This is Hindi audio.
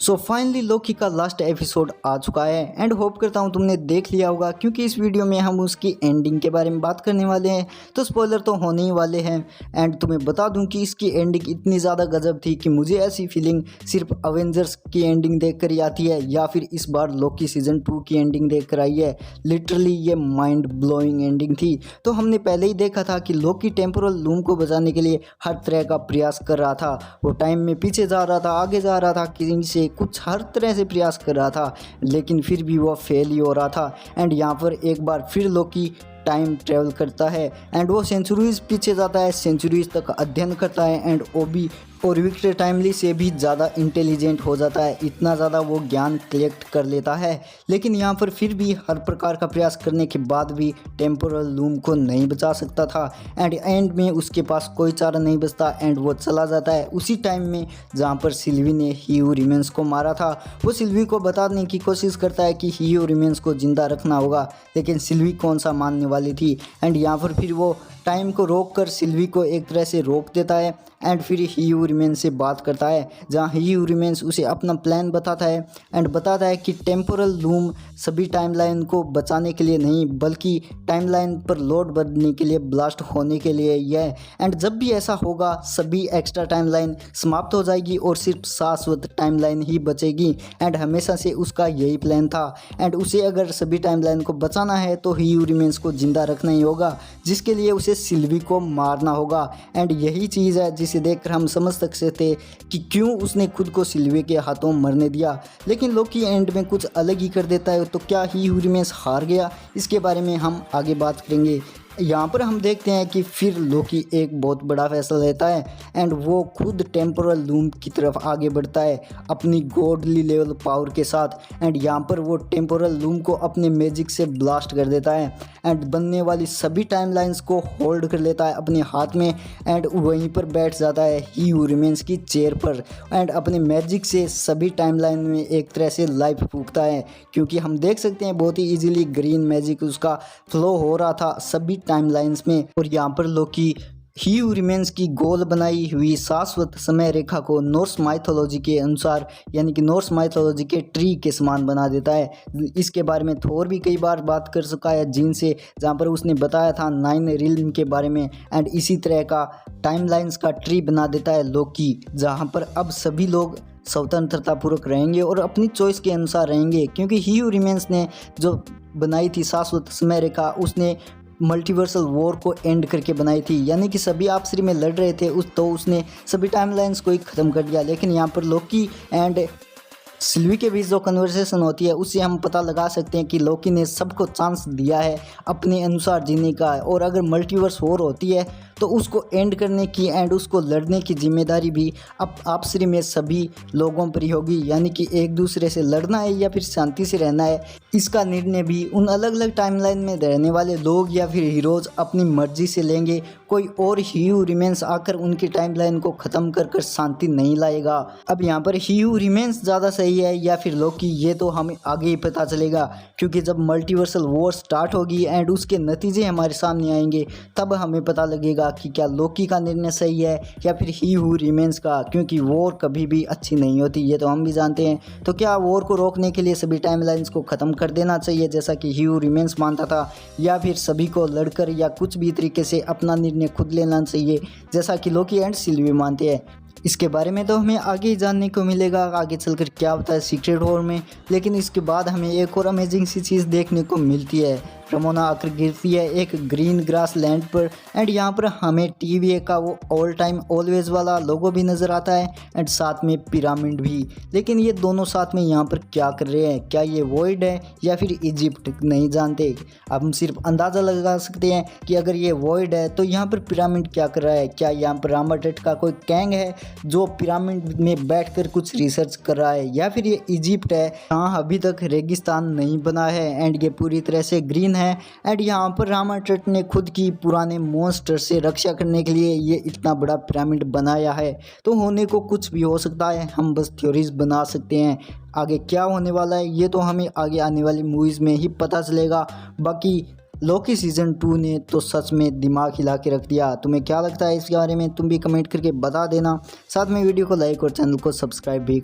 सो फाइनली लोकी का लास्ट एपिसोड आ चुका है एंड होप करता हूँ तुमने देख लिया होगा, क्योंकि इस वीडियो में हम उसकी एंडिंग के बारे में बात करने वाले हैं। तो स्पॉइलर तो होने ही वाले हैं एंड तुम्हें बता दूं कि इसकी एंडिंग इतनी ज़्यादा गजब थी कि मुझे ऐसी फीलिंग सिर्फ अवेंजर्स की एंडिंग देख कर ही आती है या फिर इस बार लोकी सीजन 2 की एंडिंग देख कर आई है। लिटरली ये माइंड ब्लोइंग एंडिंग थी। तो हमने पहले ही देखा था कि लोकी टेम्पोरल लूम को बचाने के लिए हर तरह का प्रयास कर रहा था। वो टाइम में पीछे जा रहा था, आगे जा रहा था, किसी से कुछ हर तरह से प्रयास कर रहा था, लेकिन फिर भी वो फेल ही हो रहा था। एंड यहाँ पर एक बार फिर लोकी टाइम ट्रेवल करता है एंड वो सेंचुरीज पीछे जाता है, सेंचुरीज तक अध्ययन करता है एंड ओबी और विक्टर टाइमली से भी ज़्यादा इंटेलिजेंट हो जाता है। इतना ज़्यादा वो ज्ञान कलेक्ट कर लेता है, लेकिन यहाँ पर फिर भी हर प्रकार का प्रयास करने के बाद भी टेम्पोरल लूम को नहीं बचा सकता था। एंड में उसके पास कोई चारा नहीं बचता एंड वो चला जाता है उसी टाइम में जहाँ पर सिल्वी ने ही हू रिमेंस को मारा था। वो सिल्वी को बताने की कोशिश करता है कि ही हू रिमेंस को ज़िंदा रखना होगा, लेकिन सिल्वी कौन सा मानने वाली थी। एंड यहाँ पर फिर वो टाइम को रोक कर सिल्वी को एक तरह से रोक देता है एंड फिर ही हू रिमेंस से बात करता है, जहाँ ही हू रिमेंस उसे अपना प्लान बताता है एंड बताता है कि टेम्पोरल लूम सभी टाइमलाइन को बचाने के लिए नहीं, बल्कि टाइमलाइन पर लोड बढ़ने के लिए, ब्लास्ट होने के लिए यह। एंड जब भी ऐसा होगा सभी एक्स्ट्रा टाइमलाइन समाप्त हो जाएगी और सिर्फ शाश्वत टाइमलाइन ही बचेगी। एंड हमेशा से उसका यही प्लान था एंड उसे अगर सभी टाइमलाइन को बचाना है तो ही हू रिमेंस को जिंदा रखना ही होगा, जिसके लिए उसे सिल्वी को मारना होगा। एंड यही चीज़ है जिसे देखकर हम समझ सकते थे कि क्यों उसने खुद को सिल्वी के हाथों मरने दिया। लेकिन लोकी एंड में कुछ अलग ही कर देता है। तो क्या ही हू रिमेंस हार गया, इसके बारे में हम आगे बात करेंगे। यहाँ पर हम देखते हैं कि फिर लोकी एक बहुत बड़ा फैसला लेता है एंड वो खुद टेम्पोरल लूम की तरफ आगे बढ़ता है अपनी गॉडली लेवल पावर के साथ। एंड यहाँ पर वो टेम्पोरल लूम को अपने मैजिक से ब्लास्ट कर देता है एंड बनने वाली सभी टाइमलाइंस को होल्ड कर लेता है अपने हाथ में एंड वहीं पर बैठ जाता है ही हू रिमेंस की चेयर पर एंड अपने मैजिक से सभी टाइमलाइन में एक तरह से लाइफ फूंकता है, क्योंकि हम देख सकते हैं बहुत ही इजीली ग्रीन मैजिक उसका फ्लो हो रहा था सभी टाइमलाइंस में। और यहाँ पर लोकी ही हू रिमेंस की गोल बनाई हुई शाश्वत समय रेखा को नॉर्स माइथोलॉजी के अनुसार, यानी कि नॉर्स माइथोलॉजी के ट्री के समान बना देता है। इसके बारे में थोर भी कई बार बात कर चुका है जीन से, जहाँ पर उसने बताया था 9 रिल्म के बारे में। एंड इसी तरह का टाइमलाइंस का ट्री बना देता है लोकी, जहाँ पर अब सभी लोग स्वतंत्रतापूर्वक रहेंगे और अपनी चॉइस के अनुसार रहेंगे, क्योंकि ही हू रिमेंस ने जो बनाई थी शाश्वत समय रेखा उसने मल्टीवर्सल वॉर को एंड करके बनाई थी, यानी कि सभी आपसी में लड़ रहे थे तो उसने सभी टाइमलाइंस को ही ख़त्म कर दिया। लेकिन यहाँ पर लोकी एंड सिल्वी के बीच जो कन्वर्सेशन होती है उससे हम पता लगा सकते हैं कि लोकी ने सबको चांस दिया है अपने अनुसार जीने का, और अगर मल्टीवर्स वॉर होती है तो उसको एंड करने की एंड उसको लड़ने की जिम्मेदारी भी अब आपसी में सभी लोगों पर ही होगी, यानी कि एक दूसरे से लड़ना है या फिर शांति से रहना है, इसका निर्णय भी उन अलग अलग टाइमलाइन में रहने वाले लोग या फिर हीरोज़ अपनी मर्जी से लेंगे। कोई और ही हू रिमेंस आकर उनकी टाइमलाइन को ख़त्म कर शांति नहीं लाएगा। अब यहाँ पर ही हू रिमेंस ज़्यादा सही है या फिर लोकी, ये तो हमें आगे ही पता चलेगा, क्योंकि जब मल्टीवर्सल वॉर स्टार्ट होगी एंड उसके नतीजे हमारे सामने आएंगे तब हमें पता लगेगा कि क्या लोकी का निर्णय सही है या फिर ही हू रिमेंस का, क्योंकि वॉर कभी भी अच्छी नहीं होती, ये तो हम भी जानते हैं। तो क्या वॉर को रोकने के लिए सभी टाइमलाइंस को ख़त्म कर देना चाहिए जैसा कि ही हू रिमेंस मानता था, या फिर सभी को लड़कर या कुछ भी तरीके से अपना निर्णय खुद लेना चाहिए जैसा कि लोकी एंड सिल्वी मानते हैं। इसके बारे में तो हमें आगे ही जानने को मिलेगा आगे चलकर क्या होता है सीक्रेट वॉर में। लेकिन इसके बाद हमें एक और अमेजिंग सी चीज़ देखने को मिलती है। रमोना आकर गिरती है एक ग्रीन ग्रास लैंड पर एंड यहाँ पर हमें TVA का वो ऑल टाइम ऑलवेज वाला लोगो भी नज़र आता है एंड साथ में पिरामिड भी। लेकिन ये दोनों साथ में यहाँ पर क्या कर रहे हैं, क्या ये वॉइड है या फिर इजिप्ट, नहीं जानते। अब हम सिर्फ अंदाज़ा लगा सकते हैं कि अगर ये वॉइड है तो यहाँ पर पिरामिड क्या कर रहा है। क्या यहाँ पर रामाटेट का कोई गैंग है जो पिरामिड में बैठकर कुछ रिसर्च कर रहा है, या फिर ये इजिप्ट है जहाँ अभी तक रेगिस्तान नहीं बना है एंड ये पूरी तरह से ग्रीन है। एंड यहाँ पर रामाटेट ने खुद की पुराने मॉन्स्टर से रक्षा करने के लिए ये इतना बड़ा पिरामिड बनाया है। तो होने को कुछ भी हो सकता है, हम बस थ्योरीज बना सकते हैं। आगे क्या होने वाला है ये तो हमें आगे आने वाली मूवीज़ में ही पता चलेगा। बाकी लोकी सीजन 2 ने तो सच में दिमाग हिला के रख दिया। तुम्हें क्या लगता है इसके बारे में, तुम भी कमेंट करके बता देना। साथ में वीडियो को लाइक और चैनल को सब्सक्राइब भी कर